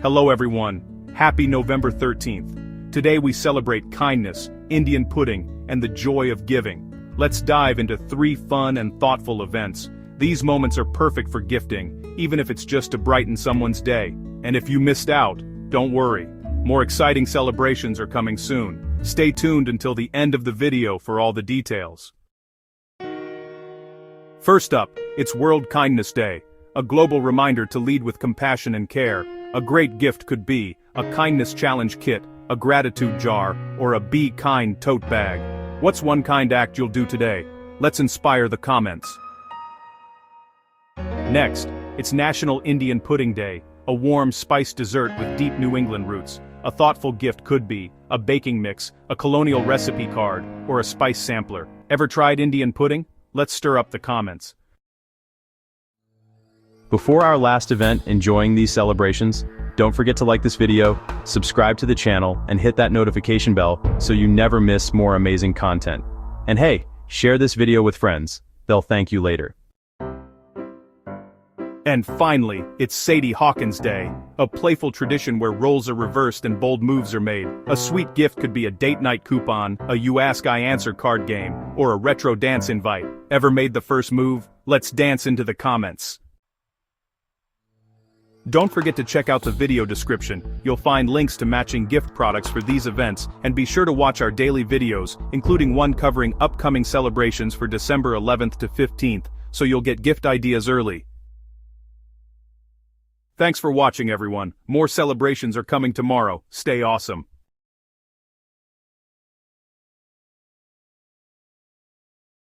Hello everyone, happy November 13th. Today we celebrate kindness, Indian pudding, and the joy of giving. Let's dive into 3 fun and thoughtful events. These moments are perfect for gifting, even if it's just to brighten someone's day. And if you missed out, don't worry. More exciting celebrations are coming soon. Stay tuned until the end of the video for all the details. First up, it's World Kindness Day, a global reminder to lead with compassion and care. A great gift could be a kindness challenge kit, a gratitude jar, or a Be Kind tote bag. What's one kind act you'll do today? Let's inspire the comments. Next, it's National Indian Pudding Day, a warm spiced dessert with deep New England roots. A thoughtful gift could be a baking mix, a Colonial recipe card, or a spice sampler. Ever tried Indian pudding? Let's stir up the comments. Before our last event enjoying these celebrations, don't forget to like this video, subscribe to the channel, and hit that notification bell so you never miss more amazing content. And hey, share this video with friends. They'll thank you later. And finally, it's Sadie Hawkins Day, a playful tradition where roles are reversed and bold moves are made. A sweet gift could be a date night coupon, a You Ask I Answer card game, or a retro dance invite. Ever made the first move? Let's dance into the comments. Don't forget to check out the video description. You'll find links to matching gift products for these events, and be sure to watch our daily videos, including one covering upcoming celebrations for December 11th to 15th, so you'll get gift ideas early. Thanks for watching everyone. More celebrations are coming tomorrow. Stay awesome.